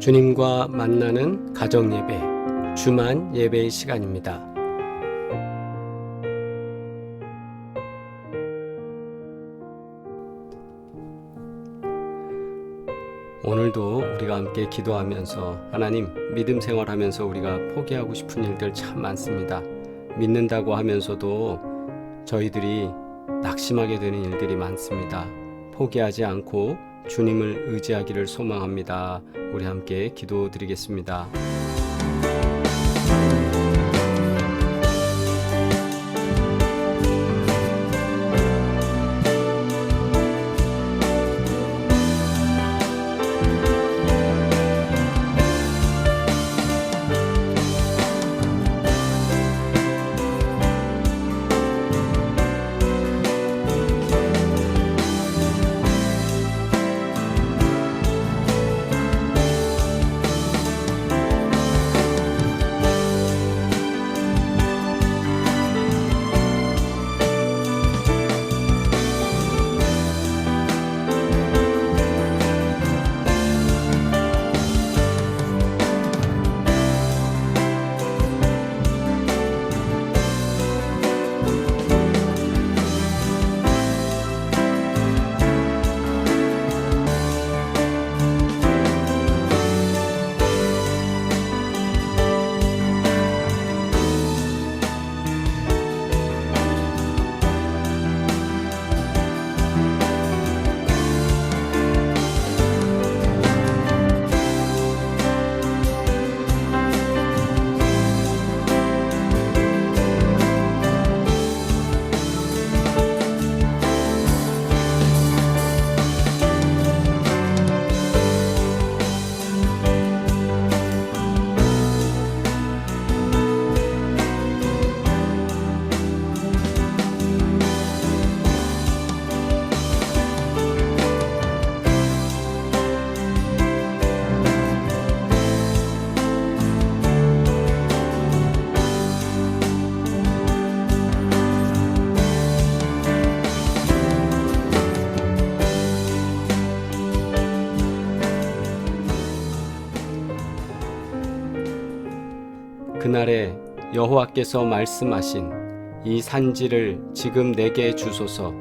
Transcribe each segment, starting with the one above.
주님과 만나는 가정예배, 주만 예배의 시간입니다. 오늘도 우리가 함께 기도하면서 하나님, 믿음 생활하면서 우리가 포기하고 싶은 일들 참 많습니다. 믿는다고 하면서도 저희들이 낙심하게 되는 일들이 많습니다. 포기하지 않고 주님을 의지하기를 소망합니다. 우리 함께 기도드리겠습니다. 그날에 여호와께서 말씀하신 이 산지를 지금 내게 주소서.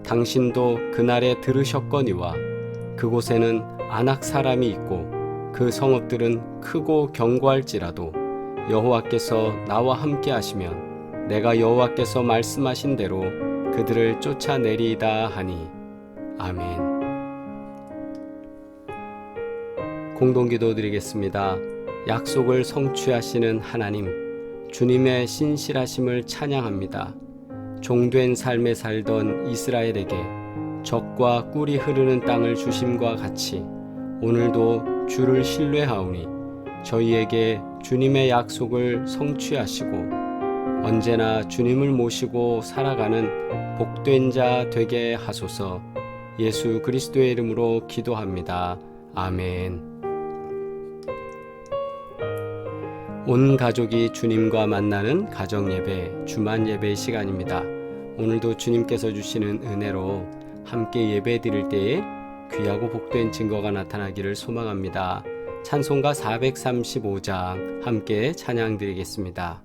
당신도 그날에 들으셨거니와 그곳에는 아낙 사람이 있고 그 성읍들은 크고 견고할지라도 여호와께서 나와 함께 하시면 내가 여호와께서 말씀하신 대로 그들을 쫓아내리이다 하니. 아멘. 공동기도 드리겠습니다. 약속을 성취하시는 하나님, 주님의 신실하심을 찬양합니다. 종된 삶에 살던 이스라엘에게 젖과 꿀이 흐르는 땅을 주심과 같이 오늘도 주를 신뢰하오니 저희에게 주님의 약속을 성취하시고 언제나 주님을 모시고 살아가는 복된 자 되게 하소서. 예수 그리스도의 이름으로 기도합니다. 아멘. 온 가족이 주님과 만나는 가정예배, 주만 예배의 시간입니다. 오늘도 주님께서 주시는 은혜로 함께 예배 드릴 때에 귀하고 복된 증거가 나타나기를 소망합니다. 찬송가 435장 함께 찬양 드리겠습니다.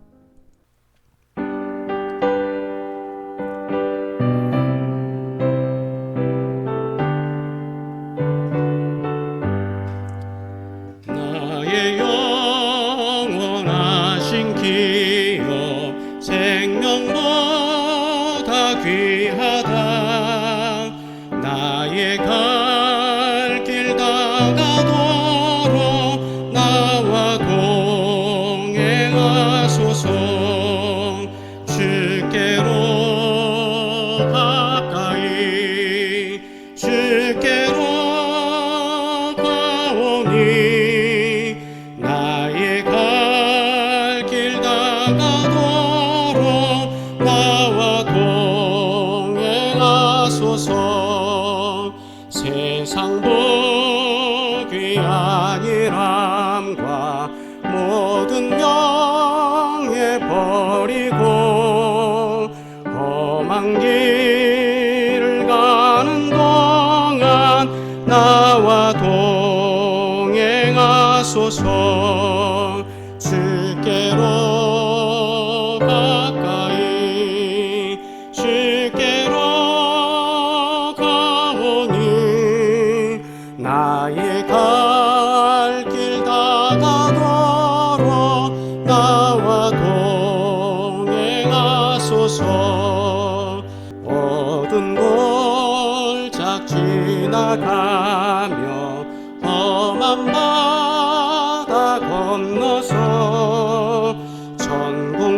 생명보다 귀하다. 나의 갈 길 다가도록 나와 동행하소서. 주께로 가까이 주께로 가오니 나의 갈 길 다가도록 나와 동행하소서. 세상 복이 아니람과 모든 명예 버리고 험한 길을 가는 동안 나와 동행하소서. 하소서. 주께로 가까이 주께로 가오니 나의 갈 길 다가도록 나와 동행하소서. 모든 골짝 지나가며 험한 바다 건너서 천국문에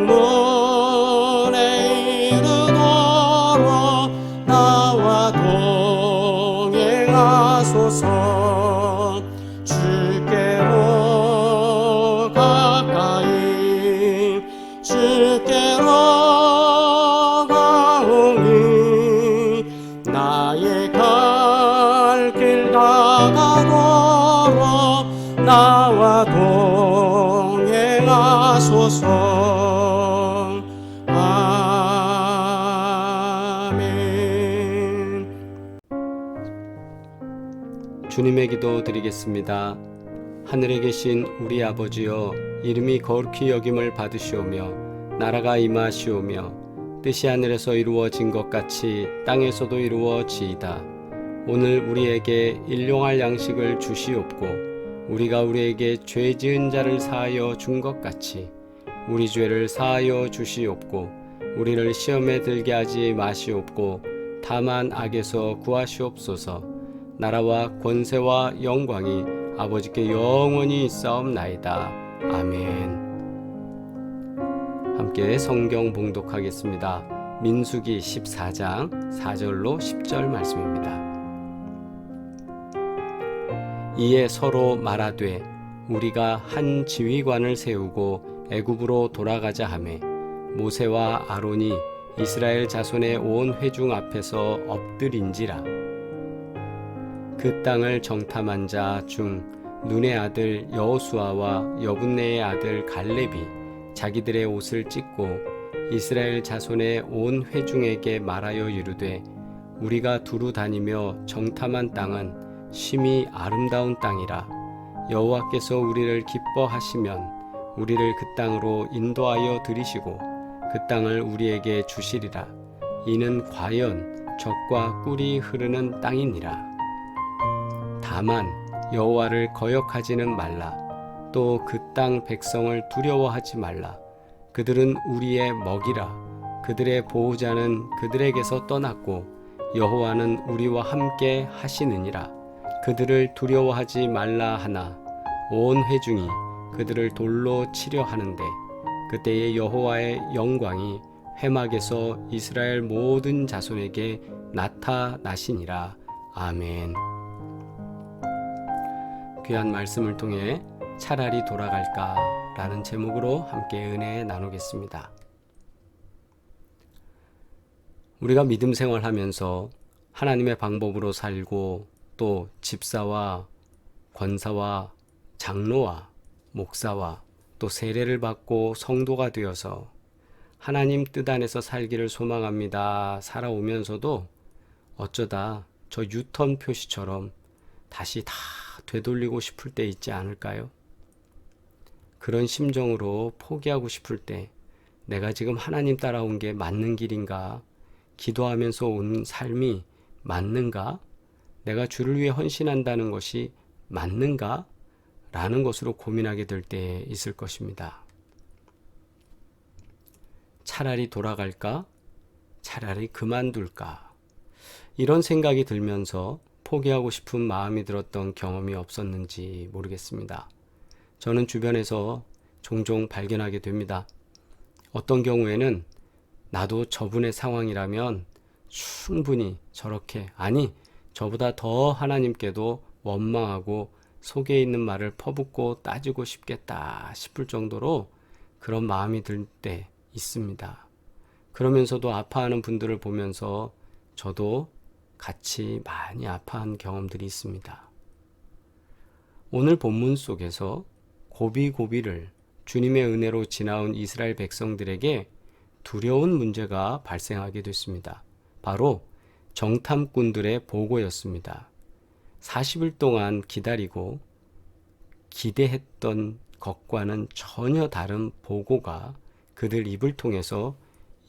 이르도록 나와 동행하소서. 주께로 가까이 주께로 가오니 나의 갈 길 다가도록 나와 동행하소서. 아멘. 주님의 기도 드리겠습니다. 하늘에 계신 우리 아버지여, 이름이 거룩히 여김을 받으시오며 나라가 임하시오며 뜻이 하늘에서 이루어진 것 같이 땅에서도 이루어지이다. 오늘 우리에게 일용할 양식을 주시옵고 우리가 우리에게 죄 지은 자를 사하여 준 것 같이 우리 죄를 사하여 주시옵고 우리를 시험에 들게 하지 마시옵고 다만 악에서 구하시옵소서. 나라와 권세와 영광이 아버지께 영원히 있사옵나이다. 아멘. 함께 성경 봉독하겠습니다. 민수기 14장 4절로 10절 말씀입니다. 이에 서로 말하되 우리가 한 지휘관을 세우고 애굽으로 돌아가자 하매 모세와 아론이 이스라엘 자손의 온 회중 앞에서 엎드린지라. 그 땅을 정탐한 자 중 눈의 아들 여호수아와 여분네의 아들 갈렙이 자기들의 옷을 찢고 이스라엘 자손의 온 회중에게 말하여 이르되 우리가 두루 다니며 정탐한 땅은 심히 아름다운 땅이라. 여호와께서 우리를 기뻐하시면 우리를 그 땅으로 인도하여 들이시고 그 땅을 우리에게 주시리라. 이는 과연 젖과 꿀이 흐르는 땅이니라. 다만 여호와를 거역하지는 말라. 또 그 땅 백성을 두려워하지 말라. 그들은 우리의 먹이라. 그들의 보호자는 그들에게서 떠났고 여호와는 우리와 함께 하시느니라. 그들을 두려워하지 말라 하나 온 회중이 그들을 돌로 치려 하는데 그때에 여호와의 영광이 회막에서 이스라엘 모든 자손에게 나타나시니라. 아멘. 귀한 말씀을 통해 차라리 돌아갈까 라는 제목으로 함께 은혜 나누겠습니다. 우리가 믿음 생활하면서 하나님의 방법으로 살고 또 집사와 권사와 장로와 목사와 또 세례를 받고 성도가 되어서 하나님 뜻 안에서 살기를 소망합니다. 살아오면서도 어쩌다 저 유턴 표시처럼 다시 다 되돌리고 싶을 때 있지 않을까요? 그런 심정으로 포기하고 싶을 때 내가 지금 하나님 따라온 게 맞는 길인가? 기도하면서 온 삶이 맞는가? 내가 주를 위해 헌신한다는 것이 맞는가? 라는 것으로 고민하게 될 때 있을 것입니다. 차라리 돌아갈까? 차라리 그만둘까? 이런 생각이 들면서 포기하고 싶은 마음이 들었던 경험이 없었는지 모르겠습니다. 저는 주변에서 종종 발견하게 됩니다. 어떤 경우에는 나도 저분의 상황이라면 충분히 저렇게, 아니 저보다 더 하나님께도 원망하고 속에 있는 말을 퍼붓고 따지고 싶겠다 싶을 정도로 그런 마음이 들 때 있습니다. 그러면서도 아파하는 분들을 보면서 저도 같이 많이 아파한 경험들이 있습니다. 오늘 본문 속에서 고비고비를 주님의 은혜로 지나온 이스라엘 백성들에게 두려운 문제가 발생하게 됐습니다. 바로 정탐꾼들의 보고였습니다. 40일 동안 기다리고 기대했던 것과는 전혀 다른 보고가 그들 입을 통해서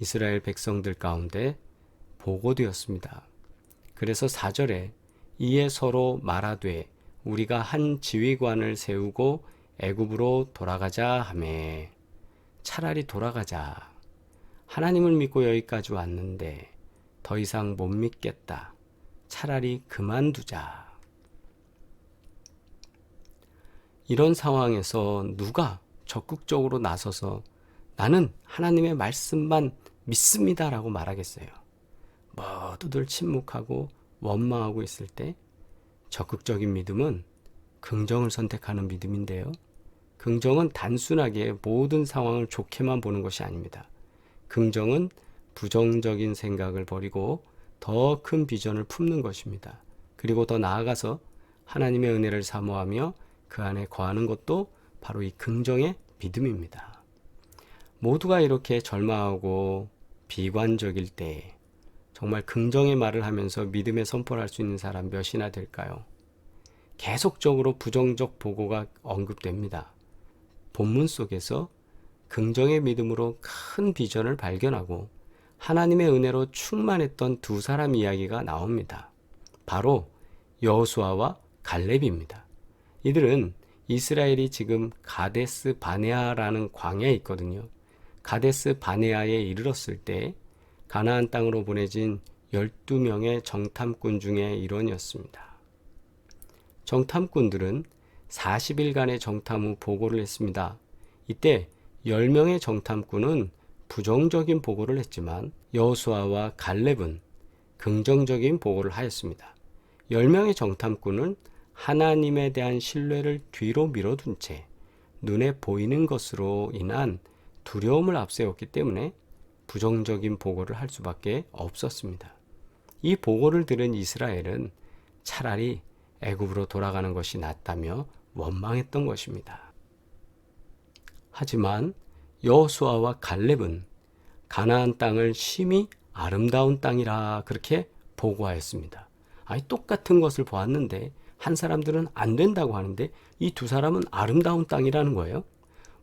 이스라엘 백성들 가운데 보고되었습니다. 그래서 4절에 이에 서로 말하되 우리가 한 지휘관을 세우고 애굽으로 돌아가자 하매, 차라리 돌아가자. 하나님을 믿고 여기까지 왔는데 더 이상 못 믿겠다. 차라리 그만두자. 이런 상황에서 누가 적극적으로 나서서 나는 하나님의 말씀만 믿습니다라고 말하겠어요? 모두들 침묵하고 원망하고 있을 때 적극적인 믿음은 긍정을 선택하는 믿음인데요. 긍정은 단순하게 모든 상황을 좋게만 보는 것이 아닙니다. 긍정은 부정적인 생각을 버리고 더 큰 비전을 품는 것입니다. 그리고 더 나아가서 하나님의 은혜를 사모하며 그 안에 거하는 것도 바로 이 긍정의 믿음입니다. 모두가 이렇게 절망하고 비관적일 때 정말 긍정의 말을 하면서 믿음의 선포를 할 수 있는 사람 몇이나 될까요? 계속적으로 부정적 보고가 언급됩니다. 본문 속에서 긍정의 믿음으로 큰 비전을 발견하고 하나님의 은혜로 충만했던 두 사람 이야기가 나옵니다. 바로 여호수아와 갈렙입니다. 이들은 이스라엘이 지금 가데스 바네아라는 광야에 있거든요. 가데스 바네아에 이르렀을 때 가나안 땅으로 보내진 12명의 정탐꾼 중의 일원이었습니다. 정탐꾼들은 40일간의 정탐 후 보고를 했습니다. 이때 10명의 정탐꾼은 부정적인 보고를 했지만 여호수아와 갈렙은 긍정적인 보고를 하였습니다. 10명의 정탐꾼은 하나님에 대한 신뢰를 뒤로 밀어둔 채 눈에 보이는 것으로 인한 두려움을 앞세웠기 때문에 부정적인 보고를 할 수밖에 없었습니다. 이 보고를 들은 이스라엘은 차라리 애굽으로 돌아가는 것이 낫다며 원망했던 것입니다. 하지만 여호수아와 갈렙은 가나안 땅을 심히 아름다운 땅이라 그렇게 보고하였습니다. 아니, 똑같은 것을 보았는데 한 사람들은 안 된다고 하는데 이 두 사람은 아름다운 땅이라는 거예요.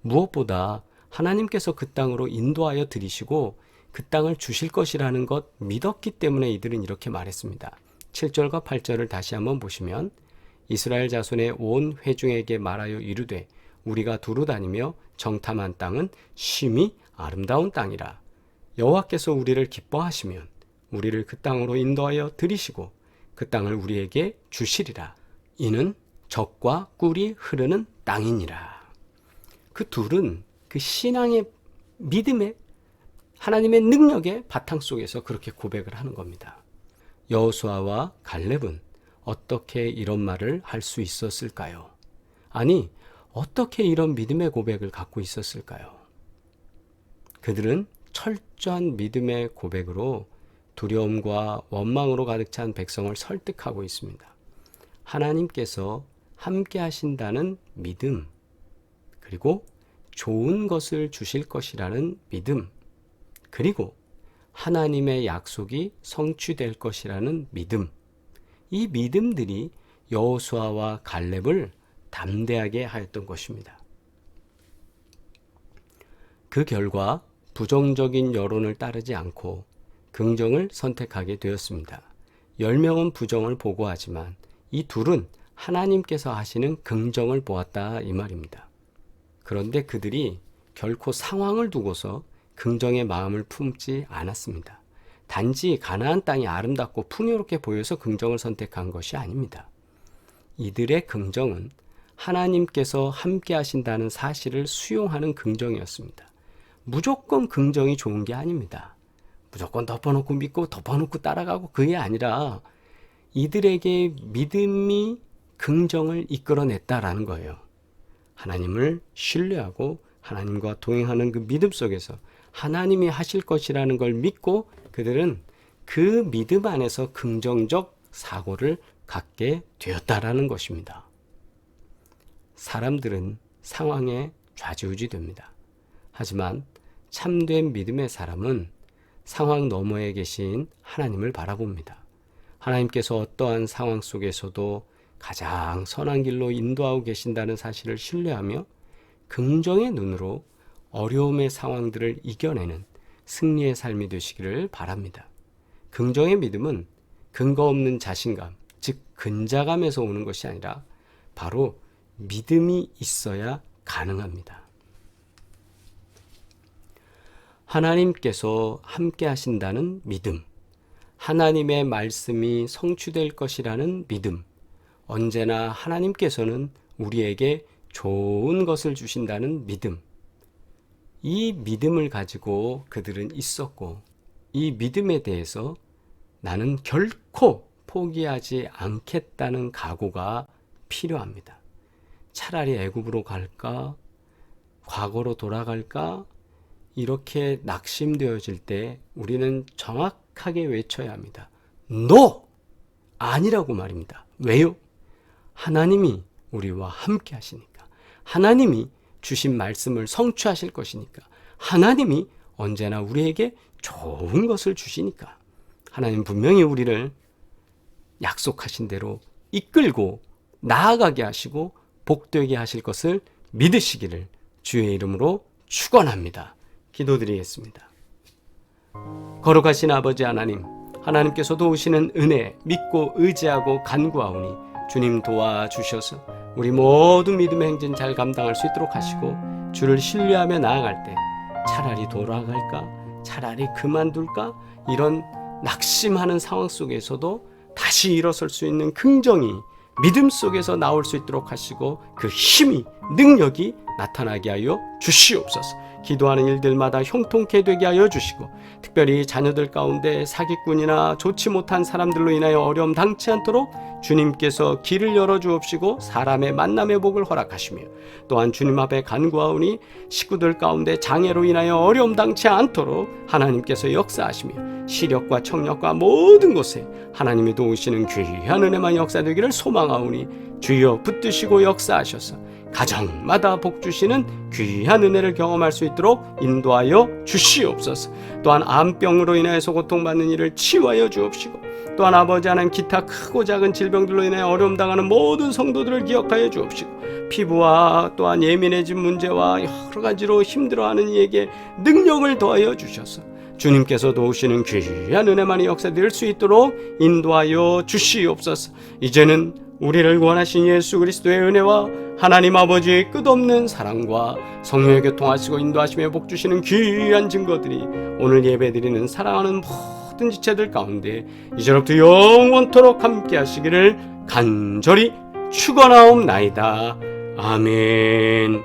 무엇보다 하나님께서 그 땅으로 인도하여 들이시고 그 땅을 주실 것이라는 것 믿었기 때문에 이들은 이렇게 말했습니다. 7절과 8절을 다시 한번 보시면 이스라엘 자손의 온 회중에게 말하여 이르되 우리가 두루 다니며 정탐한 땅은 심히 아름다운 땅이라. 여호와께서 우리를 기뻐하시면 우리를 그 땅으로 인도하여 들이시고 그 땅을 우리에게 주시리라. 이는 젖과 꿀이 흐르는 땅이니라. 그 둘은 그 신앙의 믿음의 하나님의 능력의 바탕 속에서 그렇게 고백을 하는 겁니다. 여호수아와 갈렙은 어떻게 이런 말을 할 수 있었을까요? 아니, 어떻게 이런 믿음의 고백을 갖고 있었을까요? 그들은 철저한 믿음의 고백으로 두려움과 원망으로 가득 찬 백성을 설득하고 있습니다. 하나님께서 함께 하신다는 믿음, 그리고 좋은 것을 주실 것이라는 믿음, 그리고 하나님의 약속이 성취될 것이라는 믿음, 이 믿음들이 여호수아와 갈렙을 담대하게 하였던 것입니다. 그 결과 부정적인 여론을 따르지 않고 긍정을 선택하게 되었습니다. 10명은 부정을 보고하지만 이 둘은 하나님께서 하시는 긍정을 보았다 이 말입니다. 그런데 그들이 결코 상황을 두고서 긍정의 마음을 품지 않았습니다. 단지 가나안 땅이 아름답고 풍요롭게 보여서 긍정을 선택한 것이 아닙니다. 이들의 긍정은 하나님께서 함께 하신다는 사실을 수용하는 긍정이었습니다. 무조건 긍정이 좋은 게 아닙니다. 무조건 덮어놓고 믿고 덮어놓고 따라가고 그게 아니라 이들에게 믿음이 긍정을 이끌어냈다라는 거예요. 하나님을 신뢰하고 하나님과 동행하는 그 믿음 속에서 하나님이 하실 것이라는 걸 믿고 그들은 그 믿음 안에서 긍정적 사고를 갖게 되었다라는 것입니다. 사람들은 상황에 좌지우지 됩니다. 하지만 참된 믿음의 사람은 상황 너머에 계신 하나님을 바라봅니다. 하나님께서 어떠한 상황 속에서도 가장 선한 길로 인도하고 계신다는 사실을 신뢰하며 긍정의 눈으로 어려움의 상황들을 이겨내는 승리의 삶이 되시기를 바랍니다. 긍정의 믿음은 근거 없는 자신감, 즉 근자감에서 오는 것이 아니라 바로 믿음이 있어야 가능합니다. 하나님께서 함께 하신다는 믿음, 하나님의 말씀이 성취될 것이라는 믿음, 언제나 하나님께서는 우리에게 좋은 것을 주신다는 믿음, 이 믿음을 가지고 그들은 있었고 이 믿음에 대해서 나는 결코 포기하지 않겠다는 각오가 필요합니다. 차라리 애굽으로 갈까? 과거로 돌아갈까? 이렇게 낙심되어질 때 우리는 정확하게 외쳐야 합니다. NO! 아니라고 말입니다. 왜요? 하나님이 우리와 함께 하시니까. 하나님이 주신 말씀을 성취하실 것이니까. 하나님이 언제나 우리에게 좋은 것을 주시니까. 하나님 분명히 우리를 약속하신 대로 이끌고 나아가게 하시고 복되게 하실 것을 믿으시기를 주의 이름으로 축원합니다. 기도드리겠습니다. 거룩하신 아버지 하나님, 하나님께서 도우시는 은혜 믿고 의지하고 간구하오니 주님 도와주셔서 우리 모두 믿음의 행진 잘 감당할 수 있도록 하시고 주를 신뢰하며 나아갈 때 차라리 돌아갈까? 차라리 그만둘까? 이런 낙심하는 상황 속에서도 다시 일어설 수 있는 긍정이 믿음 속에서 나올 수 있도록 하시고 그 힘이 능력이 나타나게 하여 주시옵소서. 기도하는 일들마다 형통케 되게 하여 주시고 특별히 자녀들 가운데 사기꾼이나 좋지 못한 사람들로 인하여 어려움 당치 않도록 주님께서 길을 열어주옵시고 사람의 만남의 복을 허락하시며 또한 주님 앞에 간구하오니 식구들 가운데 장애로 인하여 어려움 당치 않도록 하나님께서 역사하시며 시력과 청력과 모든 곳에 하나님이 도우시는 귀한 은혜만 역사되기를 소망하오니 주여 붙드시고 역사하셔서 가정마다 복 주시는 귀한 은혜를 경험할 수 있도록 인도하여 주시옵소서. 또한 암병으로 인하여서 고통받는 이를 치유하여 주옵시고 또한 아버지 하나님 기타 크고 작은 질병들로 인해 어려움 당하는 모든 성도들을 기억하여 주옵시고 피부와 또한 예민해진 문제와 여러 가지로 힘들어하는 이에게 능력을 더하여 주셔서 주님께서 도우시는 귀한 은혜만이 역사될 수 있도록 인도하여 주시옵소서. 이제는 우리를 구원하신 예수 그리스도의 은혜와 하나님 아버지의 끝없는 사랑과 성령의 교통하시고 인도하시며 복주시는 귀한 증거들이 오늘 예배드리는 사랑하는 모든 지체들 가운데 이제로부터 영원토록 함께 하시기를 간절히 축원하옵나이다. 아멘.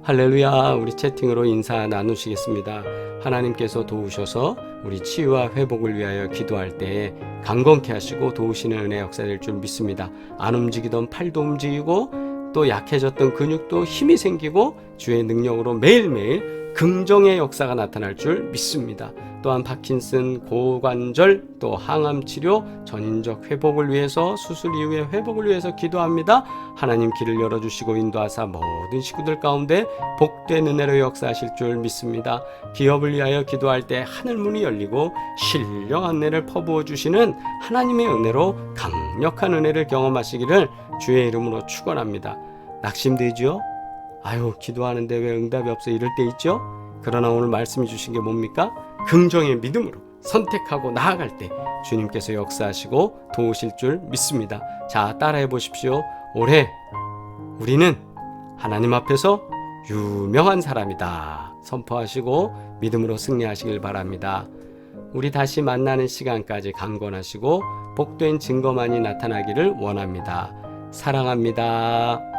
할렐루야. 우리 채팅으로 인사 나누시겠습니다. 하나님께서 도우셔서 우리 치유와 회복을 위하여 기도할 때 강건케 하시고 도우시는 은혜 역사될 줄 믿습니다. 안 움직이던 팔도 움직이고 또 약해졌던 근육도 힘이 생기고 주의 능력으로 매일매일 긍정의 역사가 나타날 줄 믿습니다. 또한 파킨슨, 고관절, 또 항암치료, 전인적 회복을 위해서 수술 이후의 회복을 위해서 기도합니다. 하나님 길을 열어주시고 인도하사 모든 식구들 가운데 복된 은혜로 역사하실 줄 믿습니다. 기업을 위하여 기도할 때 하늘문이 열리고 신령한 은혜를 퍼부어 주시는 하나님의 은혜로 강력한 은혜를 경험하시기를 주의 이름으로 축원합니다. 낙심되지요? 아유, 기도하는데 왜 응답이 없어 이럴 때 있죠? 그러나 오늘 말씀해 주신 게 뭡니까? 긍정의 믿음으로 선택하고 나아갈 때 주님께서 역사하시고 도우실 줄 믿습니다. 자, 따라해 보십시오. 올해 우리는 하나님 앞에서 유명한 사람이다 선포하시고 믿음으로 승리하시길 바랍니다. 우리 다시 만나는 시간까지 강건하시고 복된 증거만이 나타나기를 원합니다. 사랑합니다.